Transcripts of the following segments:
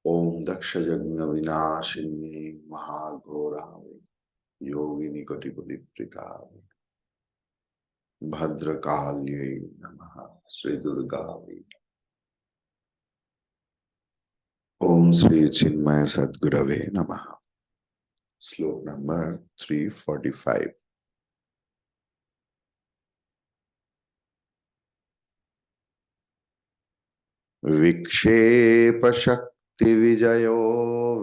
ओम दक्षयज्ञ विनाशिन्ये महाघोरावे योगिनी कटिपरिवृतावे भद्रकाल्यै नमः। श्री दुर्गावे। ओम श्री चिन्मय सद्गुरवे नमः। श्लोक नंबर 345। विक्षेप शक्ति विजयो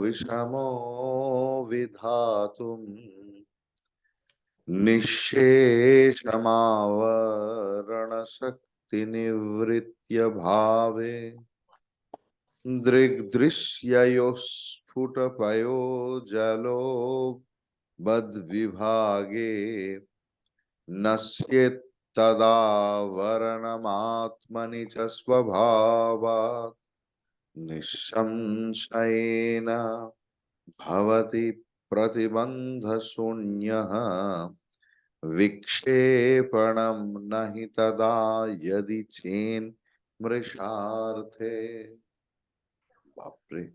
विषमो विधातुम् निःशेषमावरण शक्ति निवृत्य भावे दृग्दृश्ययोः स्फुटपयो जलो बद्विभागे नश्येत् तदावरणमात्मनि च स्वभावात् निःसंशयेन भवति प्रतिबन्धशून्यः विक्षेपणं न हि तदा यदि चेन्मृषार्थे। बापरे।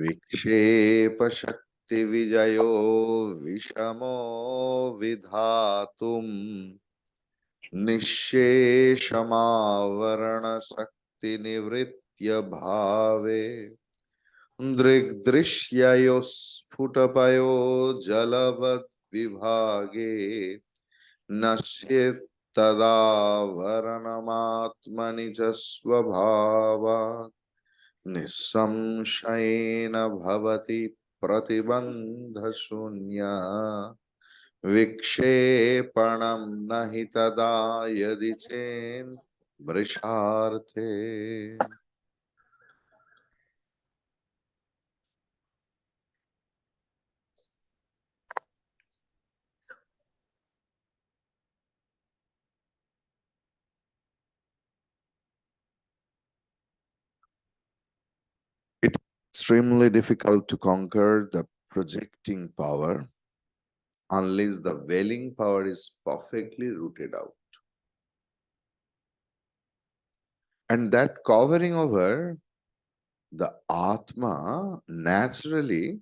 विक्षेप शक्ति विजयो विषमो विधातुम् निःशेषमावरण शक्ति निवृत्य भावे दृग्दृश्ययोः स्फुटपयो जलवद् विभागे नश्येत् तदावरणमात्मनि च स्वभावात् निःसंशयेन भवति प्रतिबन्धशून्यः विक्षेपणं न हि तदा यदि चेन्मृषार्थे। It's extremely difficult to conquer the projecting power unless the veiling power is perfectly rooted out. And that covering over the Atma naturally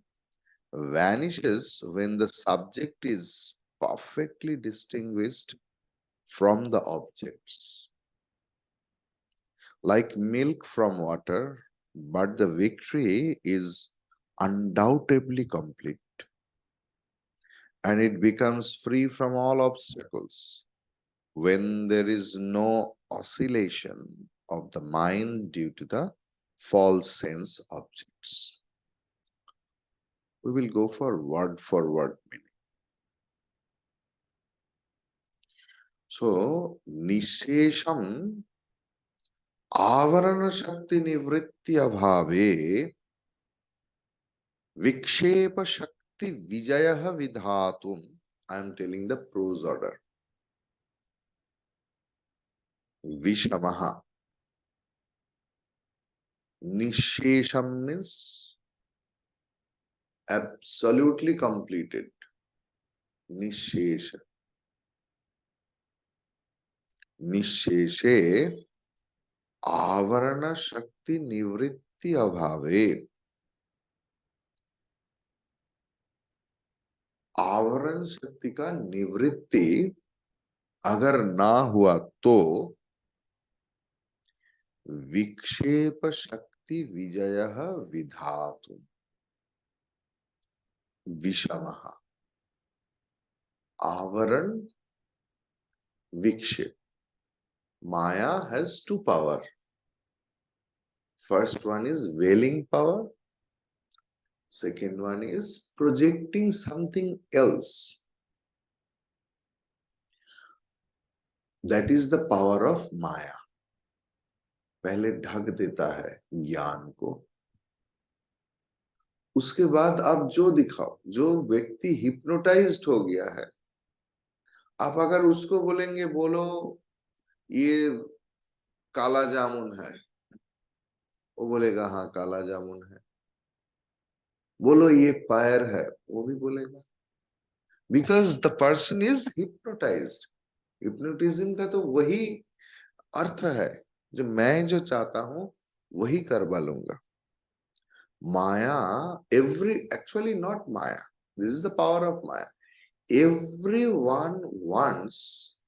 vanishes when the subject is perfectly distinguished from the objects. Like milk from water, but the victory is undoubtedly complete and it becomes free from all obstacles when there is no oscillation of the mind due to the false sense objects. We will go for word meaning. So, nishesham avarana shakti nivritti abhave vikshepa shakti vijayah vidhatum. I am telling the prose order. Vishamaha. Nishesham means absolutely completed. Nishesha. Nisheshe avarana shakti nivritti abhave. आवरण शक्ति का निवृत्ति अगर ना हुआ तो विक्षेप शक्ति विजयः विधातुम् विषमः आवरण विक्षेप. Maya has two power. First one is veiling power. Second one is projecting something else. That is the power of Maya. पहले ढक देता है ज्ञान को, उसके बाद आप जो दिखाओ, जो व्यक्ति हिप्नोटाइज्ड हो गया है, आप अगर उसको बोलेंगे बोलो ये काला जामुन है, वो बोलेगा हाँ काला जामुन है. बोलो ये पैर है, वो भी बोलेगा. Because the person is hypnotised. Hypnotism का तो वही अर्थ है जो मैं जो चाहता हूं वही करवा लूंगा. Maya, actually not Maya. This is the power of Maya. Everyone wants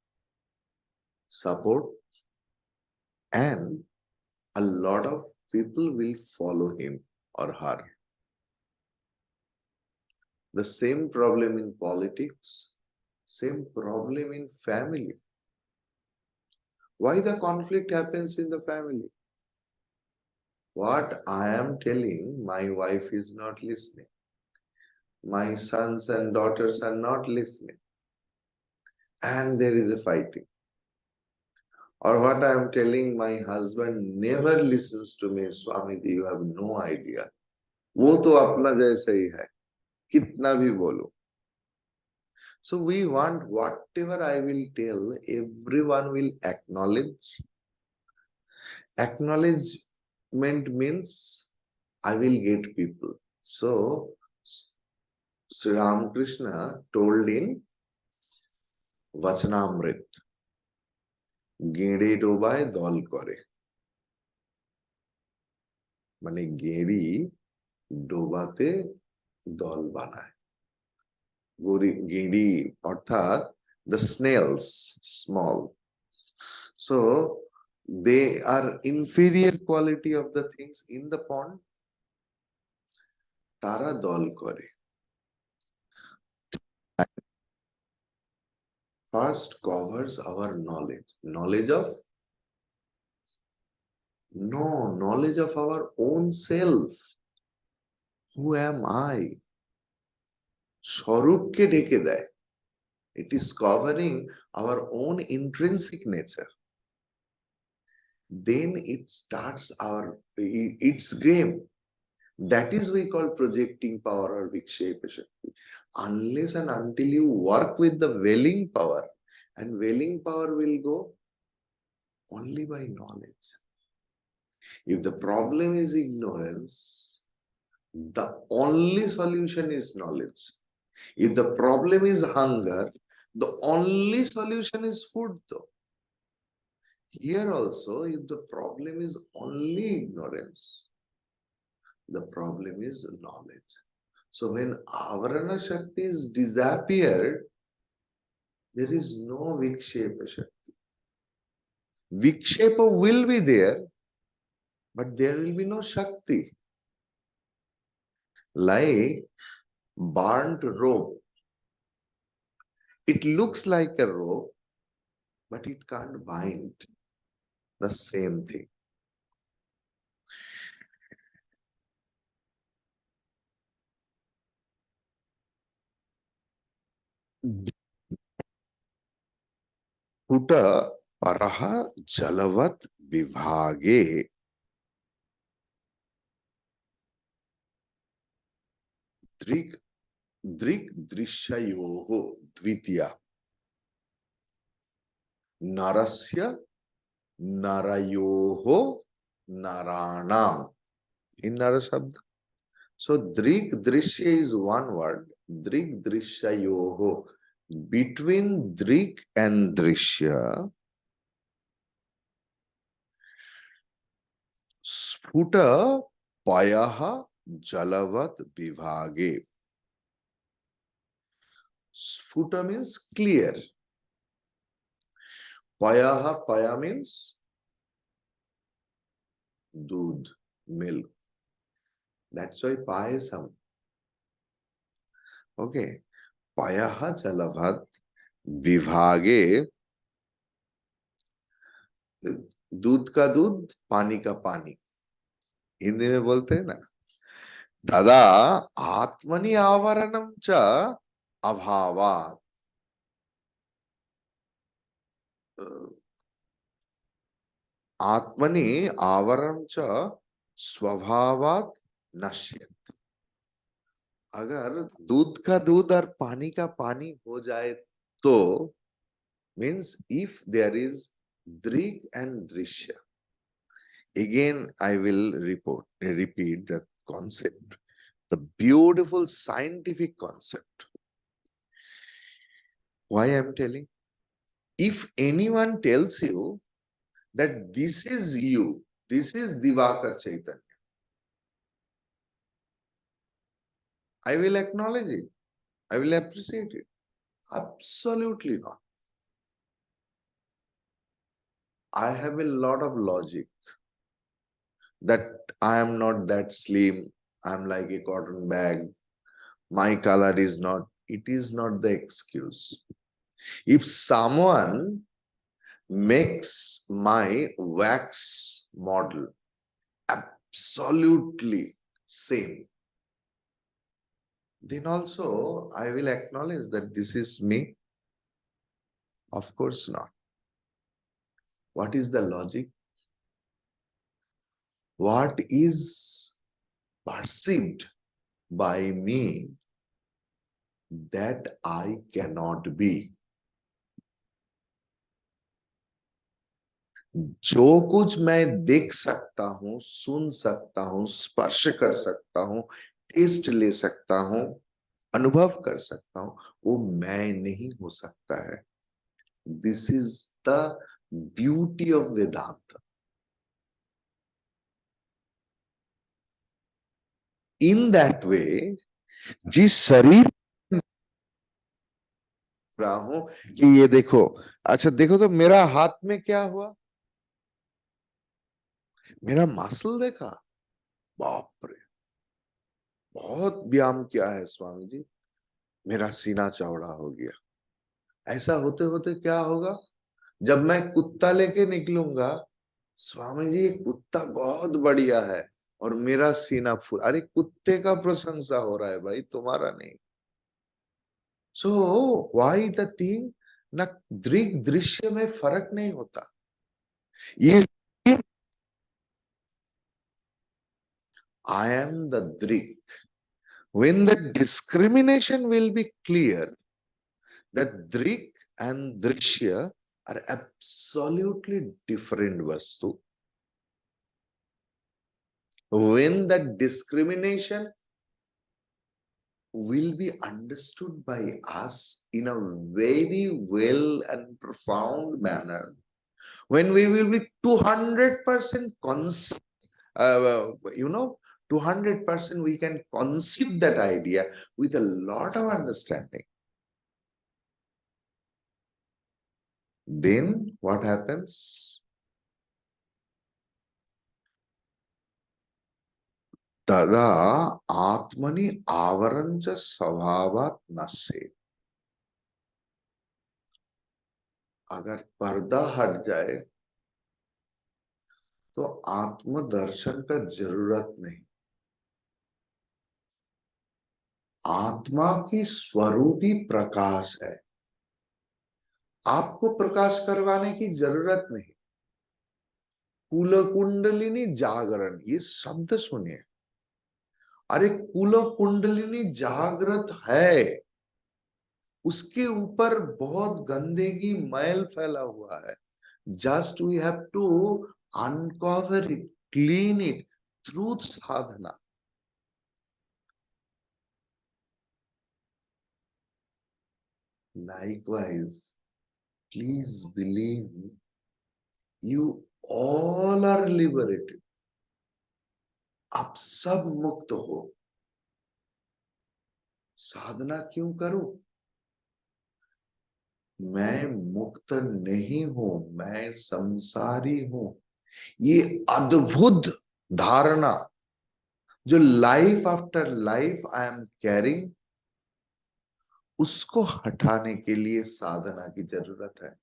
support, and a lot of people will follow him or her. The same problem in politics, same problem in family. Why the conflict happens in the family? What I am telling, my wife is not listening. My sons and daughters are not listening. And there is a fighting. Or what I am telling, my husband never listens to me. Swami, you have no idea. वो तो अपना जैसा ही है, कितना भी बोलो. So we want whatever I will tell, everyone will acknowledge. Acknowledgement means I will get people. So Sri Ramakrishna told in Vachanamrit, গেঁড়ে ডোবায় দল করে. মানে গেঁড়ি ডোবাতে দল বানায়. গেঁড়ি অর্থাৎ the snails, small. So they are inferior quality of the things in the pond. তারা দল করে. First covers our knowledge of knowledge of our own self. Who am I? স্বরূপকে ঢেকে দেয়. It is covering our own intrinsic nature. Then it starts its game. That is we call projecting power or vikshepa shakti. Unless and until you work with the welling power, and welling power will go only by knowledge. If the problem is ignorance, the only solution is knowledge. If the problem is hunger, the only solution is food though. Here also, if the problem is only ignorance, the problem is knowledge. So when avarana shakti is disappeared, there is no vikshepa shakti. Vikshepa will be there, but there will be no shakti. Like burnt rope. It looks like a rope, but it can't bind. The same thing. Put परः जलवत् विभागे दृक् दृक् दृश्ययोः द्वितीया नरस्य नरयोः नराणाम. In Nara Shabda. So drik drishya is one word. Drik drishyayoho. Between drik and drishya, sphuta payaha jalavat vibhage. Sphuta means clear. Paya means doodh, milk. That's why payasam. Okay. Payaha jalavat vibhage. दूध का दूध, पानी का पानी. हिंदी में बोलते हैं ना, तदा आत्मनि आवरणम च अभावात्. आत्मनि आवरणम च स्वभावात् नश्यत. अगर दूध का दूध और पानी का पानी हो जाए तो means if there is drik and drishya. Again I will repeat the concept, the beautiful scientific concept. Why I am telling? If anyone tells you that this is you, this is Divakar Chaitanya. I will acknowledge it. I will appreciate it. Absolutely not. I have a lot of logic that I am not that slim. I'm like a cotton bag. My color is not, it is not the excuse. If someone makes my wax model absolutely same, then also I will acknowledge that this is me. Of course not. What is the logic? What is perceived by me that I cannot be? जो कुछ मैं देख सकता हूं, सुन सकता हूं, स्पर्श कर सकता हूं, टेस्ट ले सकता हूं, अनुभव कर सकता हूं, वो मैं नहीं हो सकता है. This is the beauty of Vedanta. In that way, जिस शरीर रहा हूं कि ये देखो, अच्छा देखो तो मेरा हाथ में क्या हुआ, मेरा मसल देखा, बाप रे, बहुत व्यायाम किया है स्वामी जी, मेरा सीना चौड़ा हो गया. ऐसा होते होते क्या होगा, जब मैं कुत्ता लेके निकलूंगा, स्वामी जी कुत्ता बहुत बढ़िया है, और मेरा सीना फूल, अरे कुत्ते का प्रशंसा हो रहा है भाई, तुम्हारा नहीं. सो व्हाई द थिंग, ना दृग दृश्य में फर्क नहीं होता. ये I am the drik. When the discrimination will be clear, that drik and drishya are absolutely different vastu. When that discrimination will be understood by us in a very well and profound manner, when we will be 200% 200% we can conceive that idea with a lot of understanding. Then what happens? तदा आत्मनि आवरंच स्वभावात नश्ये. अगर पर्दा हट जाए तो आत्म दर्शन का जरूरत नहीं. आत्मा की स्वरूप ही प्रकाश है, आपको प्रकाश करवाने की जरूरत नहीं. कुल कुंडलिनी जागरण, ये शब्द सुनिए. अरे कुल कुंडलिनी जागृत है, उसके ऊपर बहुत गंदगी मैल फैला हुआ है. Just we have to uncover it, clean it through sadhana. Likewise, please believe me, you all are liberated. आप सब मुक्त हो. साधना क्यों करूं? मैं मुक्त नहीं हूं, मैं संसारी हूं. ये अद्भुत धारणा जो life after life I am carrying, उसको हटाने के लिए साधना की जरूरत है.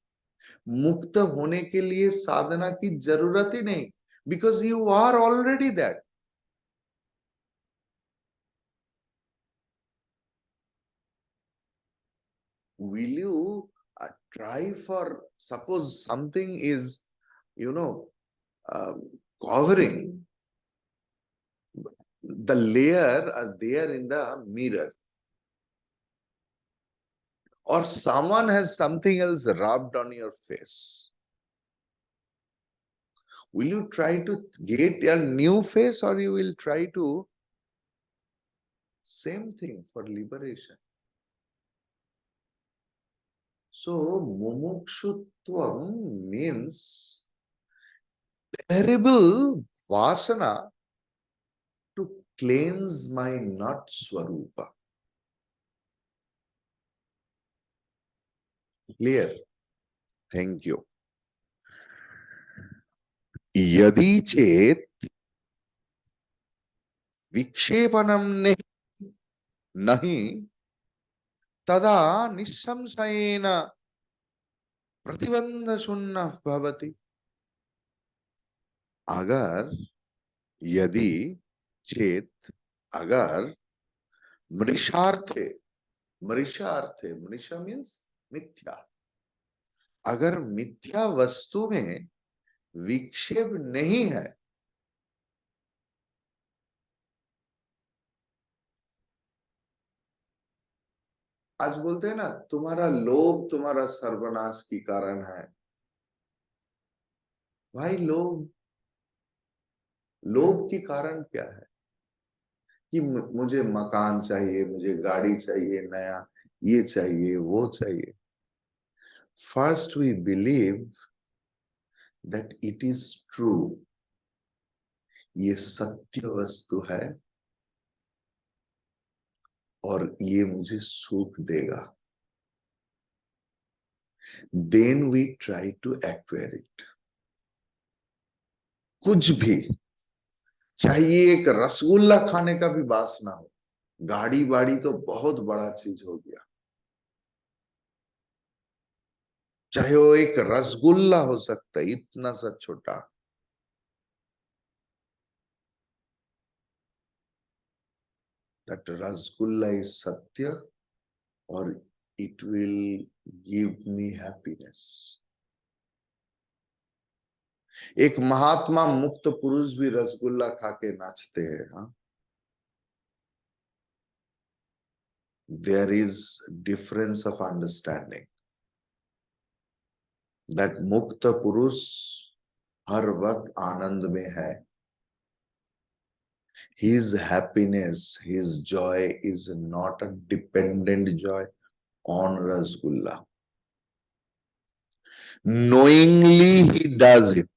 मुक्त होने के लिए साधना की जरूरत ही नहीं, because you are already that. Will you try for, suppose something is, you know, covering the layer are there in the mirror, or someone has something else rubbed on your face. Will you try to get a new face, or you will try to same thing for liberation? So mumukshutvam means terrible vasana to cleanse my not swarupa. Clear? Thank you. यदि चेत विक्षेपणम नहीं तदा निस्संशयेन प्रतिबंध शून्य भवति. अगर, यदि, चेत, अगर, मृषार्थे, मृषार्थे, मृषा मीन्स मिथ्या, अगर मिथ्या वस्तु में विक्षेप नहीं है, आज बोलते हैं ना तुम्हारा लोभ तुम्हारा सर्वनाश की कारण है. भाई लोभ, लोभ की कारण क्या है कि मुझे मकान चाहिए, मुझे गाड़ी चाहिए नया, ये चाहिए वो चाहिए. First we believe that it is true, ये सत्य वस्तु है और ये मुझे सुख देगा. Then we try to acquire it. कुछ भी चाहिए, एक रसगुल्ला खाने का भी वासना हो, गाड़ी बाड़ी तो बहुत बड़ा चीज हो गया, चाहे वो एक रसगुल्ला हो सकता है इतना सा छोटा. दैट रसगुल्ला इज सत्य और it will give me happiness. एक महात्मा मुक्त पुरुष भी रसगुल्ला खा के नाचते हैं. हाँ, there is difference of understanding. That मुक्त पुरुष हर वक्त आनंद में है. His happiness, his joy is not a dependent joy on rasgulla. Knowingly he does it.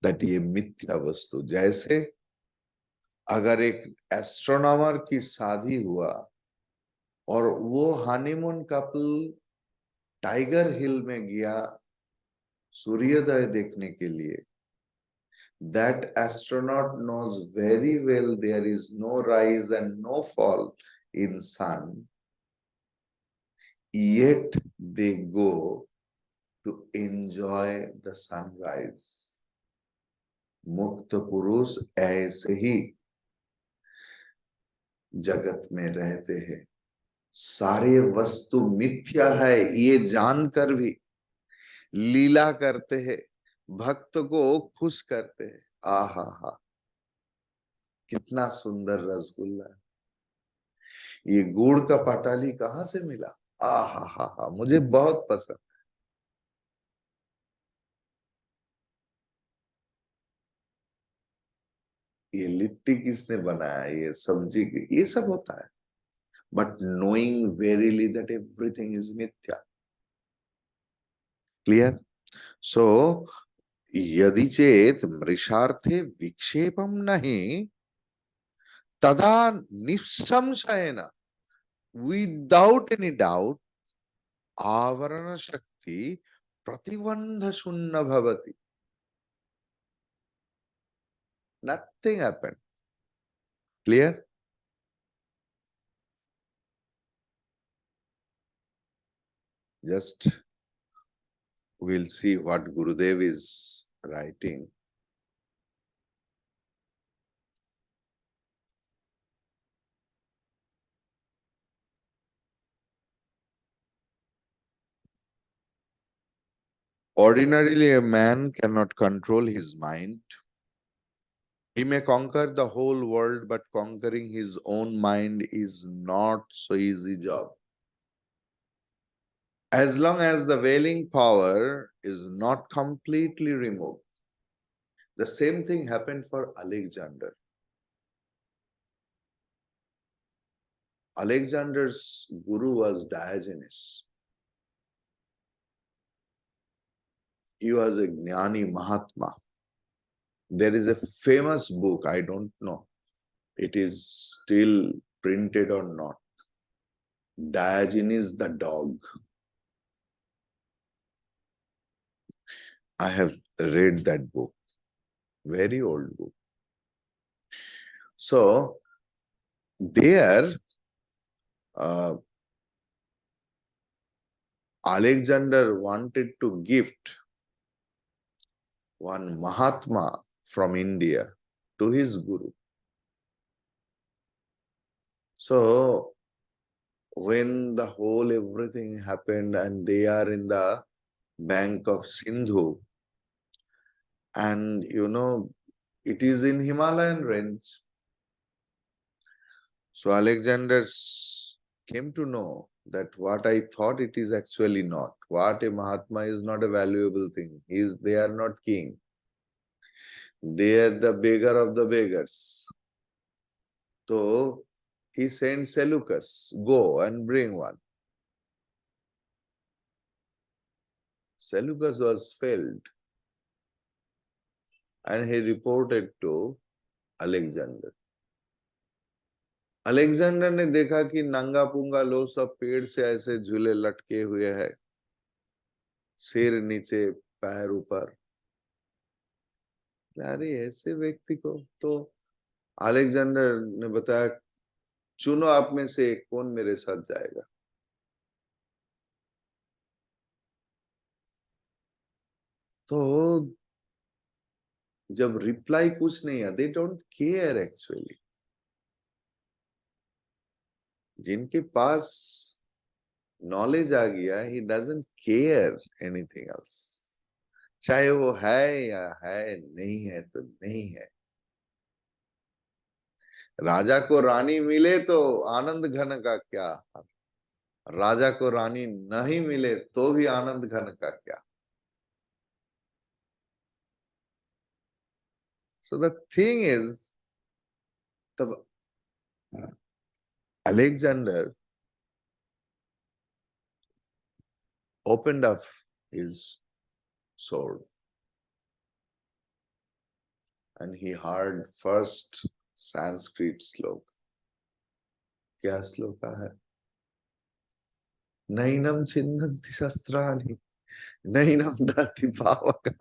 That ये मिथ्या वस्तु, जैसे अगर एक एस्ट्रोनॉमर की शादी हुआ और वो हनीमून कपल टाइगर हिल में गया सूर्योदय देखने के लिए, that astronaut knows very well there is no rise and no fall in sun, yet they go to enjoy the sunrise. मुक्त पुरुष ऐसे ही जगत में रहते हैं. सारे वस्तु मिथ्या है ये जानकर भी लीला करते हैं, भक्त को खुश करते हैं. आहा हा, कितना सुंदर रसगुल्ला है. ये गुड़ का पटाली कहाँ से मिला? आहा हा, मुझे बहुत पसंद. ये लिट्टी किसने बनाया, ये सब्जी, ये सब होता है. But knowing verily that everything is मिथ्या. क्लियर? सो यदि चेत मृषार्थे विक्षेपम नहीं तदा निसंशयेन, विदाउट एनी डाउट, आवरण शक्ति प्रतिबंध शून्य भवति. Nothing happen. Clear? Just we'll see what Gurudev is writing. Ordinarily, a man cannot control his mind. He may conquer the whole world, but conquering his own mind is not so easy job. As long as the willing power is not completely removed. The same thing happened for Alexander. Alexander's guru was Diogenes. He was a Jnani Mahatma. There is a famous book, I don't know, it is still printed or not. Diogenes the dog. I have read that book, very old book. So, there, uh, Alexander wanted to gift one Mahatma from India to his guru. So, when the whole everything happened and they are in the bank of Sindhu, and it is in Himalayan range. So Alexander came to know that what I thought it is actually not. What a Mahatma is not a valuable thing. They are not king. They are the beggar of the beggars. So he sent Seleucus, go and bring one. Seleucus was failed and he reported to Alexander. Alexander ने देखा कि नंगा पुंगा लोग सब पेड़ से ऐसे झूले लटके हुए हैं, सिर नीचे पैर ऊपर. अरे ऐसे व्यक्ति को तो अलेक्जेंडर ने बताया, चुनो आप में से कौन मेरे साथ जाएगा. तो जब रिप्लाई कुछ नहीं है, दे डोंट केयर एक्चुअली. जिनके पास नॉलेज आ गया, he doesn't care anything else. चाहे वो है या है, नहीं है तो नहीं है. राजा को रानी मिले तो आनंद घन का क्या, राजा को रानी नहीं मिले तो भी आनंद घन का क्या. So the thing is, the Alexander opened up his sword and he heard first Sanskrit sloka. क्या श्लोका है? नैनम छिन्नन्ति शस्त्राणि नैनम दति पावक.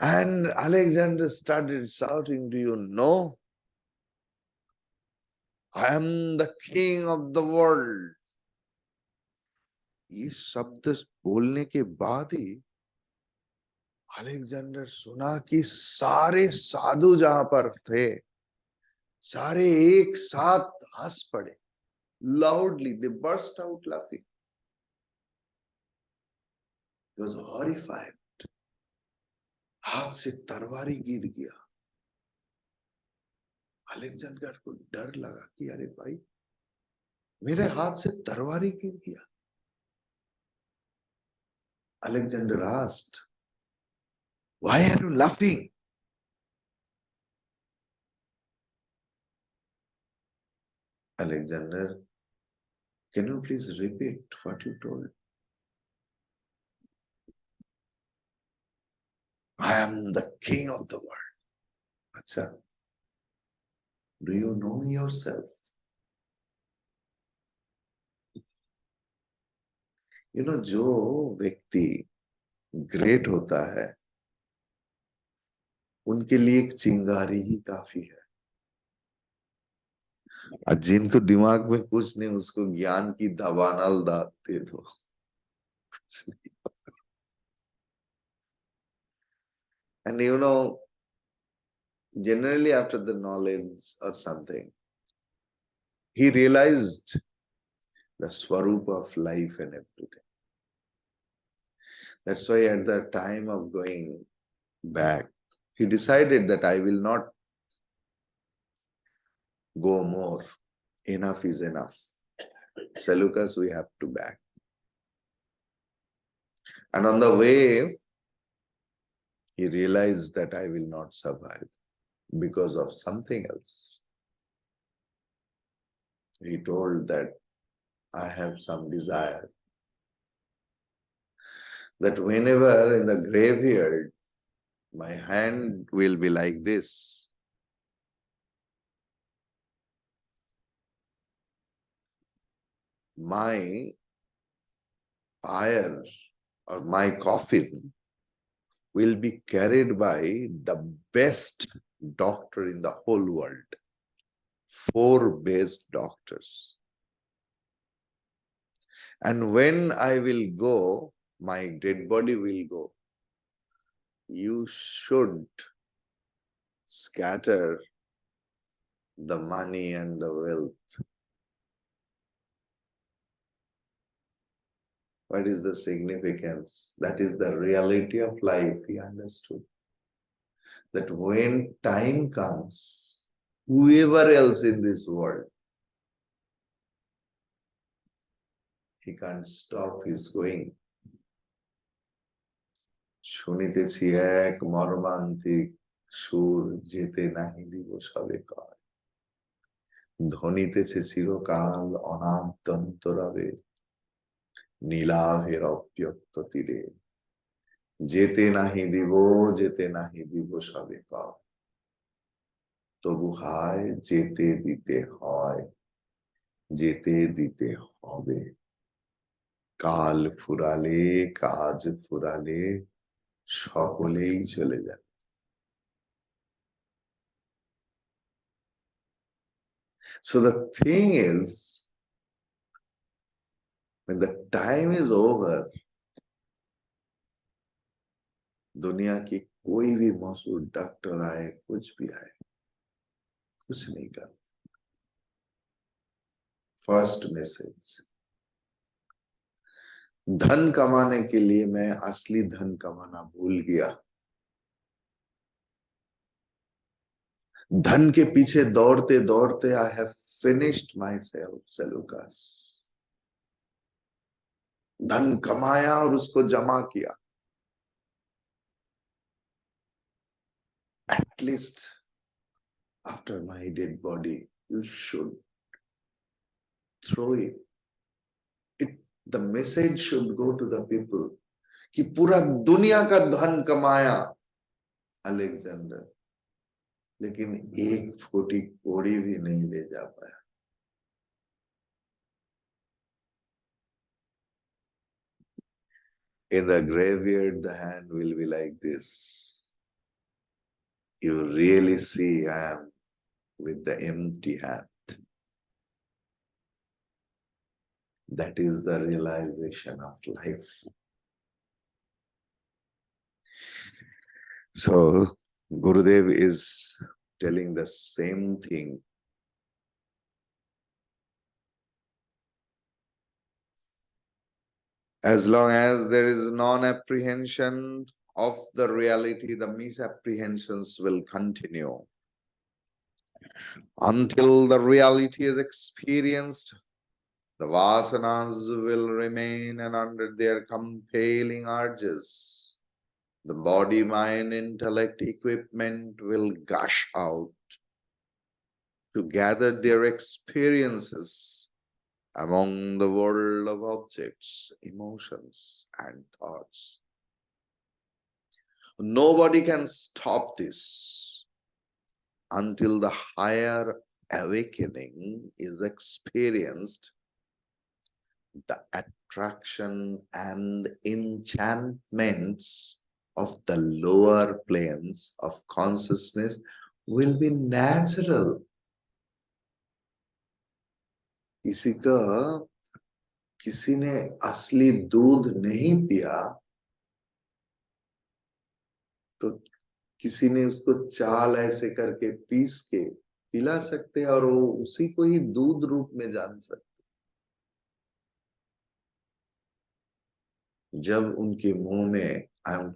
And Alexander started shouting, do you know? I am the king of the world. ये शब्द बोलने के बाद ही अलेक्जेंडर सुना कि सारे साधु जहां पर थे, सारे एक साथ हंस पड़े. Loudly, they burst out laughing. He was horrified. हाथ से तरवारी गिर गया. अलेक्जेंडर को डर लगा कि अरे भाई, मेरे हाथ से तरवारी गिर गया. Alexander asked, why are you laughing? Alexander, can you please repeat what you told? I am the king of the world. Acha, do you know yourself? जो व्यक्ति ग्रेट होता है, उनके लिए एक चिंगारी ही काफी है. और जिनको दिमाग में कुछ नहीं, उसको ज्ञान की दवानल दे दो. And generally after the knowledge or something, he realized the swarup of life and everything. That's why at the time of going back, he decided that I will not go more. Enough is enough. Seleucus, we have to back. And on the way, he realized that I will not survive because of something else. He told that I have some desire. that whenever in the graveyard, my hand will be like this. My pyre or my coffin will be carried by the best doctor in the whole world. 4 best doctors. And when I will go, my dead body will go. You should scatter the money and the wealth. What is the significance? That is the reality of life, he understood. That when time comes, whoever else in this world, he can't stop his going. শুনিতেছি এক মর্মান্তিক সুর যেতে নাহি দিব সবে কয় ধ্বনিতেছে চিরকাল অনাদ্যন্তরবে নীলাভের অব্যক্ত তীরে যেতে নাহি দিব সবে কয় তবু হায় যেতে দিতে হয় যেতে দিতে হবে কাল ফুরালে কাজ ফুরালে সকলেই চলে যাবে. So the thing is, when the time is over, दुनिया की कोई भी मशहूर डॉक्टर आए कुछ भी आए कुछ नहीं कर. फर्स्ट मैसेज, धन कमाने के लिए मैं असली धन कमाना भूल गया. धन के पीछे दौड़ते दौड़ते I have finished my self Seleucus. धन कमाया और उसको जमा किया. At least after my dead body, you should throw it. The message should go to the people कि पूरा दुनिया का धन कमाया अलेक्जेंडर, लेकिन एक फूटी कोड़ी भी नहीं ले जा पाया. In the graveyard, the hand will be like this. You really see I am with the empty hand. That is the realization of life. So, Gurudev is telling the same thing. As long as there is non-apprehension of the reality, the misapprehensions will continue. Until the reality is experienced, the vasanas will remain, and under their compelling urges, the body, mind, intellect equipment will gush out to gather their experiences among the world of objects, emotions, and thoughts. Nobody can stop this until the higher awakening is experienced. The attraction and enchantments of the lower planes of consciousness will be natural. किसी ने असली दूध नहीं पिया तो किसी ने उसको चाल ऐसे करके पीस के पिला सकते हैं और वो उसी को ही दूध रूप में जान सकते. जब उनके मुंह में, I am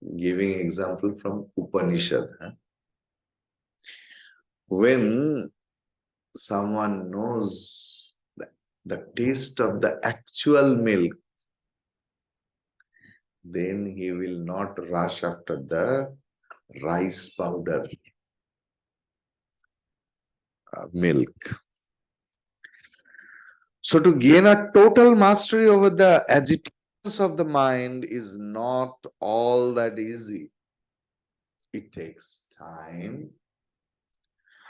giving example from Upanishad, when someone knows the taste of the actual milk, then he will not rush after the rice powder milk. So to gain a total mastery over the of the mind is not all that easy. It takes time.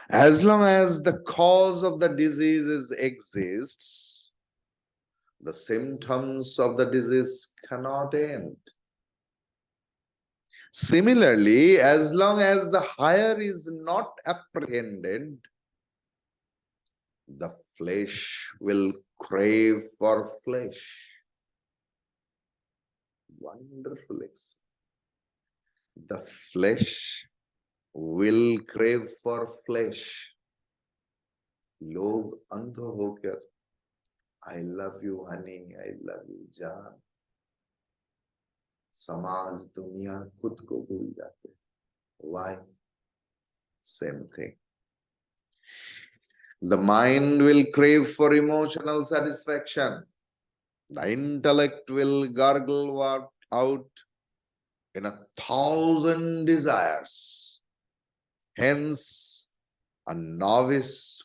As long as the cause of the disease exists, the symptoms of the disease cannot end. Similarly, as long as the higher is not apprehended, the flesh will crave for flesh. Wonderful experience. The flesh will crave for flesh. लोग अंध होकर I love you honey, I love you जान, समाज दुनिया खुद को भूल जाते. Why? Same thing. The mind will crave for emotional satisfaction. The intellect will gargle out in 1,000 desires. Hence, a novice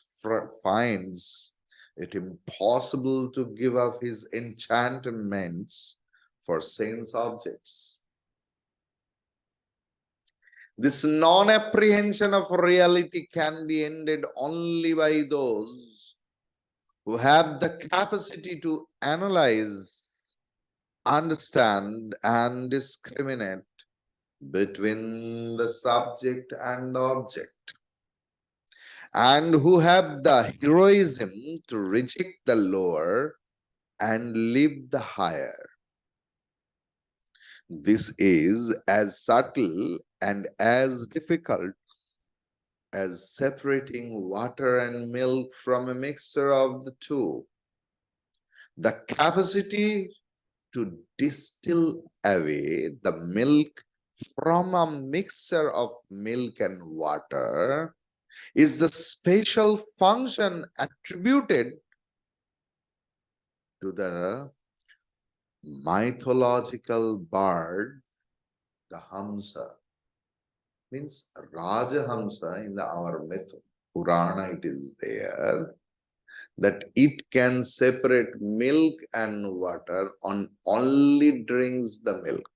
finds it impossible to give up his enchantments for sense objects. This non-apprehension of reality can be ended only by those who have the capacity to analyze, understand, and discriminate between the subject and the object, and who have the heroism to reject the lower and leave the higher. This is as subtle and as difficult as separating water and milk from a mixture of the two. The capacity to distill away the milk from a mixture of milk and water is the special function attributed to the mythological bird, the Hamsa. Means Rajahamsa in our myth, Purana it is there, that it can separate milk and water and only drinks the milk.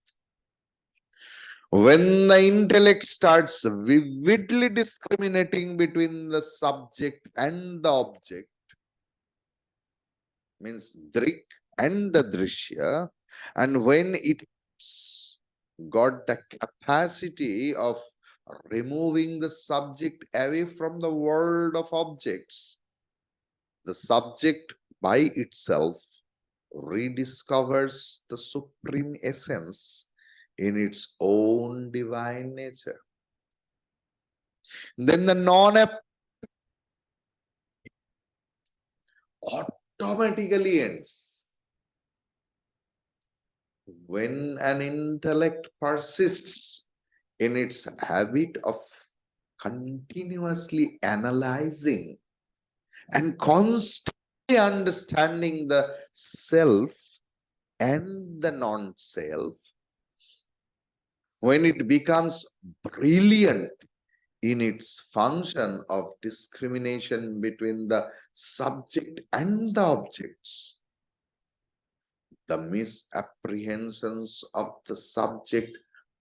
When the intellect starts vividly discriminating between the subject and the object, means Drik and the Drishya, and when it's got the capacity of removing the subject away from the world of objects, the subject by itself rediscovers the supreme essence in its own divine nature. Then the non-app automatically ends. When an intellect persists in its habit of continuously analyzing and constantly understanding the self and the non-self, when it becomes brilliant in its function of discrimination between the subject and the objects, the misapprehensions of the subject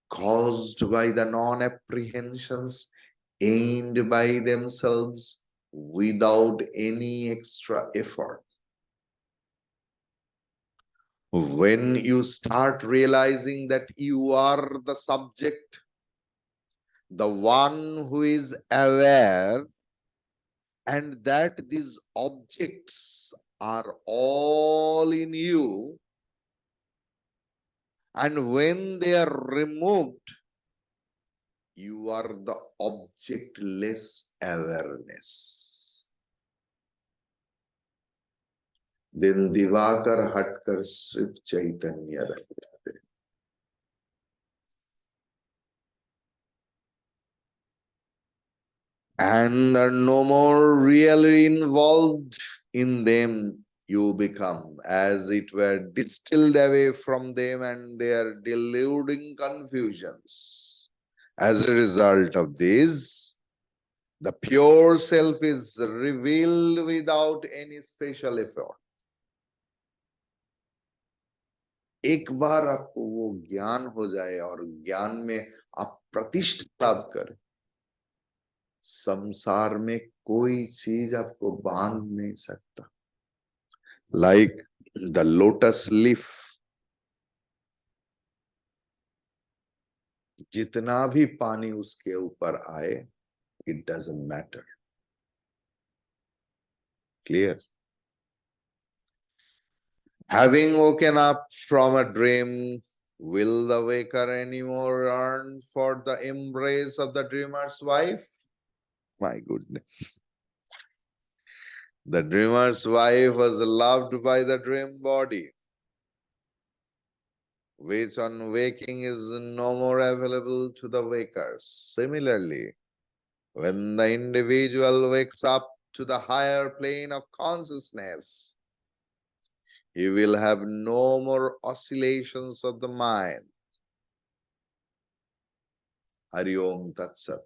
caused by the non-apprehensions end by themselves without any extra effort. When you start realizing that you are the subject, the one who is aware, and that these objects are all in you, and when they are removed, you are the objectless awareness. Then Divakar Hatkar Srif Chaitanya Rahte. And are no more really involved in them, you become, as it were, distilled away from them and their deluding confusions. As a result of this, the pure self is revealed without any special effort. एक बार आपको वो ज्ञान हो जाए और ज्ञान में आप प्रतिष्ठा प्राप्त करें, संसार में कोई चीज आपको बांध नहीं सकता। लाइक द लोटस लीफ, जितना भी पानी उसके ऊपर आए, it doesn't matter. Clear? Having woken up from a dream, will the waker anymore yearn for the embrace of the dreamer's wife? My goodness. The dreamer's wife was loved by the dream body, which on waking is no more available to the waker. Similarly, when the individual wakes up to the higher plane of consciousness, he will have no more oscillations of the mind. Hari Om Tat Sat.